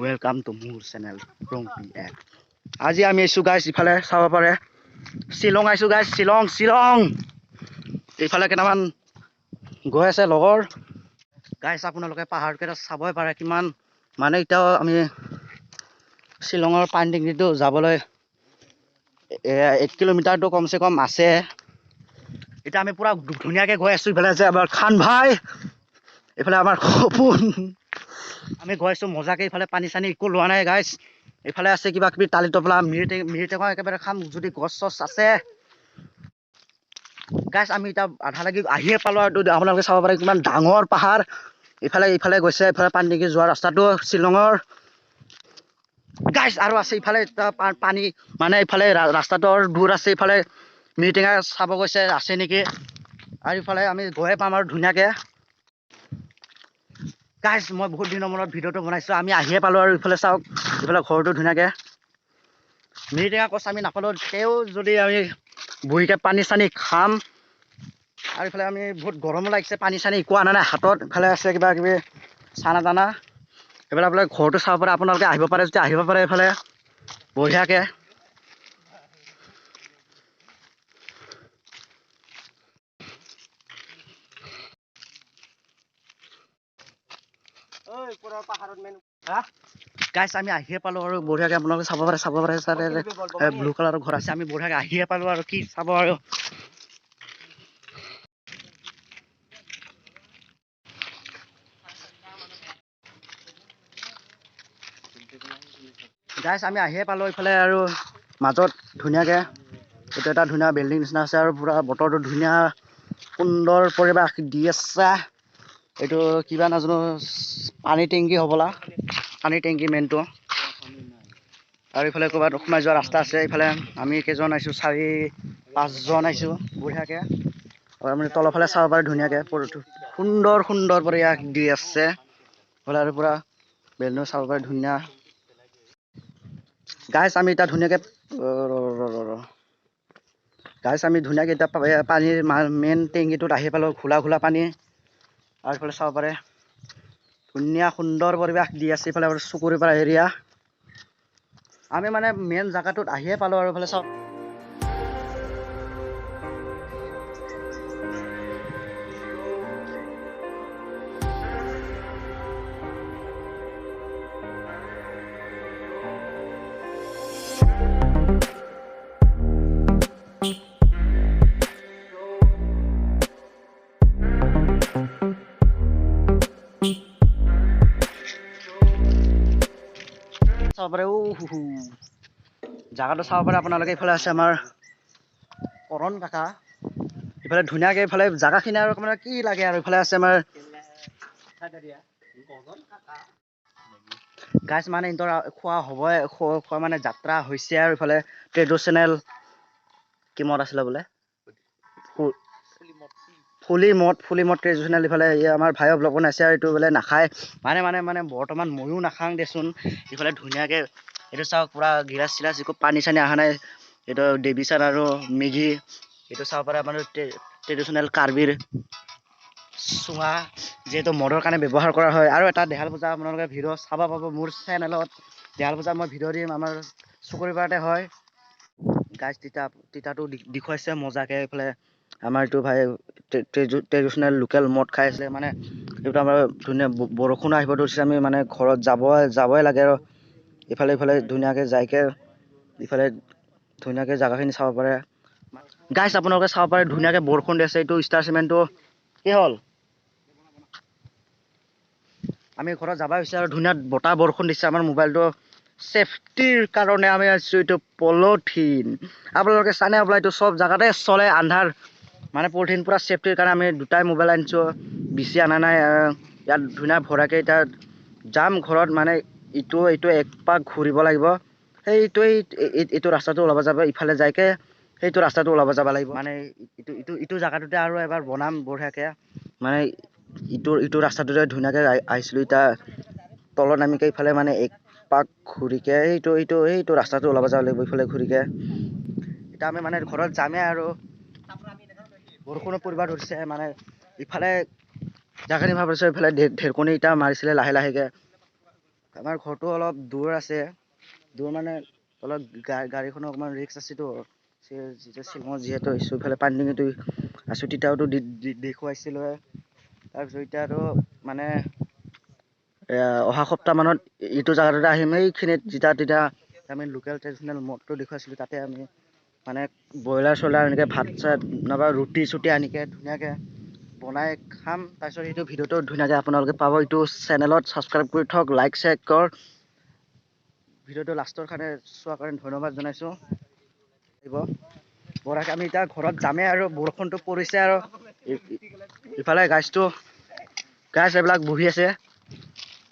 Welcome to মোৰ channel Rongpi এক। আজি আমি আইছোঁ গাইছ, ইফালে চাব পাৰে শ্বিলং আইছোঁ গাইছ, শ্বিলং এইফালে কেইটামান গৈ আছে লগৰ গাইছ। আপোনালোকে পাহাৰকেইটা চাবই পাৰে কিমান, মানে এতিয়াও আমি শ্বিলঙৰ পানীটেংকিটো যাবলৈ 1 কিলোমিটাৰটো কমচে কম আছে। এতিয়া আমি পুৰা ধুনীয়াকৈ গৈ আছোঁ। ইফালে আছে আমাৰ খান ভাই, এইফালে আমাৰ সপোন। আমি গৈ আছোঁ মজাকে, ইফালে পানী চানী একো লোৱা নাই গাইছ। এইফালে আছে কিবা কিবি টালি টপলা, মিৰি একেবাৰে খাম যদি গছ চছ আছে গাইছ। আমি এতিয়া আধা লাগি আহিয়ে পালোঁ আৰু আপোনালোকে চাব পাৰে কিমান ডাঙৰ পাহাৰ। ইফালে গৈছে, ইফালে পানীটেংকি যোৱা ৰাস্তাটো শ্বিলঙৰ গাইছ। আৰু আছে ইফালে পানী, মানে ইফালে ৰাস্তাটো দূৰ আছে। ইফালে মিটিঙা চাব গৈছে আছে নেকি, আৰু ইফালে আমি গৈয়ে পাম আৰু ধুনীয়াকৈ গাইছ। মই বহুত দিনৰ মূৰত ভিডিঅ'টো বনাইছোঁ। আমি আহিয়ে পালোঁ আৰু ইফালে চাওক, ইফালে ঘৰটো ধুনীয়াকৈ মিটিঙা কষ্ট আমি নাপালোঁ, তেও যদি আমি বহিকৈ পানী চানী খাম। আৰু ইফালে আমি বহুত গৰমো লাগিছে, পানী চানী একো আনা নাই হাতত। ইফালে আছে কিবা কিবি চানা তানা, এইফালে আপোনালোকে ঘৰটো চাব পাৰে। আপোনালোকে আহিব পাৰে যদি আহিব পাৰে এইফালে বঢ়িয়াকৈ। গাইছ আমি আহিয়ে পালোঁ আৰু বঢ়িয়াকৈ আপোনালোকে চাব পাৰে তাতে ব্লু কালাৰৰ ঘৰ আছে। আমি বঢ়িয়াকৈ আহিয়ে পালোঁ আৰু কি চাব আৰু গাইছ। আমি আহিয়ে পালোঁ এইফালে আৰু মাজত ধুনীয়াকৈ এইটো এটা ধুনীয়া বিল্ডিং নিচিনা আছে, আৰু পূৰা বতৰটো ধুনীয়া সুন্দৰ পৰিৱেশ দি আছে। এইটো কিবা নাজানো, পানী টেংকি হ'বলা, পানী টেংকি মেইনটো। আৰু ইফালে ক'ৰবাত সোমাই যোৱা ৰাস্তা আছে। ইফালে আমি কেইজন আহিছোঁ, 4-5জন আহিছোঁ বঢ়িয়াকৈ। আৰু আপুনি তলৰফালে চাব পাৰে ধুনীয়াকৈ সুন্দৰ পৰিৱেশ দি আছে। ইফালে আৰু পূৰা বিল্ডিং চাব পাৰে ধুনীয়া গাইছ। আমি এতিয়া ধুনীয়াকৈ এতিয়া পানীৰ মেইন টেংকিটোত আহি পালোঁ, ঘোলা পানী। আৰু এইফালে চাব পাৰে ধুনীয়া সুন্দৰ পৰিৱেশ দি আছে। এইফালে চুকুৰি পাৰা এৰিয়া, আমি মানে মেইন জেগাটোত আহিয়ে পালোঁ আৰু এইফালে চাওক। চাব পাৰে জাগাটো চাব পাৰে আপোনালোকে। ইফালে আছে আমাৰ কৰণ কাকা, ইফালে ধুনীয়াকৈ ইফালে জাগাখিনি আৰু আপোনাৰ কি লাগে। আৰু ইফালে আছে আমাৰ গাইছ, মানে ইহঁতৰ খোৱা হ'বই, খোৱা মানে যাত্ৰা হৈছে। আৰু ইফালে ট্ৰেডিশ্যনেল কি মদ আছিলে বোলে, ফুলি মদ ট্ৰেডিশ্যনেল। ইফালে আমাৰ ভাইৰ ব্লগ বনাইছে, আৰু এইটো বোলে নাখায়, মানে বৰ্তমান ময়ো নাখাওঁ দেচোন। ইফালে ধুনীয়াকৈ এইটো চাওক, পূৰা গিলাচ চিলাচ একো পানী চানী অহা নাই। এইটো ডেভিচান আৰু মেগী, এইটো চাব পাৰে আপোনাৰ ট্ৰেডিশ্যনেল কাৰ্বিৰ চুঙা, যিহেতু মদৰ কাৰণে ব্যৱহাৰ কৰা হয়। আৰু এটা দেহাল পূজা আপোনালোকে ভিডিঅ' চাব পাব মোৰ চেনেলত। দেহাল পূজা মই ভিডিঅ' দিম, আমাৰ চুকুৰিপাৰতে হয় গাইছ। তিতাটো দেখুৱাইছে মজাকৈ। এইফালে আমাৰ এইটো ভাই ট্ৰেডিশ্যনেল লোকেল মদ খাই আছে। মানে এইটো আমাৰ ধুনীয়া বৰষুণো আহিব ধৰিছে, আমি মানে ঘৰত যাবই লাগে। আৰু ইফালে ধুনীয়াকৈ যাইকৈ ইফালে ধুনীয়াকৈ জেগাখিনি চাব পাৰে গাইছ। আপোনালোকে চাব পাৰে ধুনীয়াকৈ বৰষুণ দি আছে। এইটো ষ্টাৰ চিমেণ্টটো কি হ'ল, আমি ঘৰত যাবা হৈছে আৰু ধুনীয়া বতাহ বৰষুণ দিছে। আমাৰ মোবাইলটো ছেফটিৰ কাৰণে আমি আছোঁ এইটো পলিথিন। আপোনালোকে চানে হ'বলা, এইটো চব জেগাতে চলে আন্ধাৰ, মানে পলিথিন পূৰা ছেফটিৰ কাৰণে আমি দুটাই মোবাইল আনিছোঁ, বেছি অনা নাই। ইয়াত ধুনীয়া ভৰাকৈ এতিয়া যাম ঘৰত, মানে এইটো এক পাক ঘূৰিব লাগিব। এইটো ৰাস্তাটো ওলাব যাব, ইফালে যাইকৈ সেইটো ৰাস্তাটো ওলাব যাব লাগিব। মানে ইটো জেগাটোতে আৰু এবাৰ বনাম বঢ়িয়াকৈ। মানে ইটো ৰাস্তাটোতে ধুনীয়াকৈ আহিছিলোঁ। এতিয়া তলত নামিকৈ ইফালে মানে এক পাক ঘূৰিকৈ এইটো ৰাস্তাটো ওলাব যাব লাগিব, ইফালে ঘূৰিকৈ। এতিয়া আমি মানে ঘৰত যামেই, আৰু বৰষুণো পৰিব ধৰিছে। মানে ইফালে জেগাখিনি ভাল পাইছোঁ, ইফালে ঢেৰকনি এতিয়া মাৰিছিলে লাহে লাহেকৈ। আমাৰ ঘৰটো অলপ দূৰ আছে, দূৰ মানে অলপ গাড়ীখনৰ অকণমান ৰিক্স আছেতো। যেতিয়া শ্বিলঙত যিহেতু আহিছোঁ ইফালে পানীটো আছোঁ তেতিয়াওতো দেখুৱাইছিলোঁ। তাৰপিছত এতিয়াতো মানে অহা সপ্তাহমানত এইটো জেগাটোতে আহিম। এইখিনিত তেতিয়া আমি লোকেল ট্ৰেডিশ্যনেল মদটো দেখুৱাইছিলোঁ, তাতে আমি মানে ব্ৰইলাৰ চইলাৰ এনেকৈ ভাত চাত নাইবা ৰুটি চুটি আনিকৈ ধুনীয়াকৈ বনাই খাম। তাৰপিছত সেইটো ভিডিঅ'টো ধুনীয়াকৈ আপোনালোকে পাব। এইটো চেনেলত ছাবস্ক্ৰাইব কৰি থওক, লাইক শ্বেয়াৰ কৰ। ভিডিঅ'টো লাষ্টৰ কাৰণে চোৱাৰ কাৰণে ধন্যবাদ জনাইছোঁ। বৰাক আমি এতিয়া ঘৰত যামেই আৰু বৰষুণটো পৰিছে আৰু ইফালে গাছ এইবিলাক বহি আছে।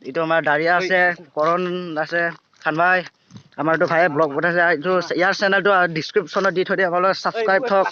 এইটো আমাৰ দাৰিয়া আছে, কৰণ আছে, খান ভাই, আমাৰ এইটো ভাইয়ে ব্লগ বনাইছে। এইটো ইয়াৰ চেনেলটো ডিছক্ৰিপশ্যনত দি থৈ দিয়ে, আপোনালোকে ছাবস্ক্ৰাইব থওক।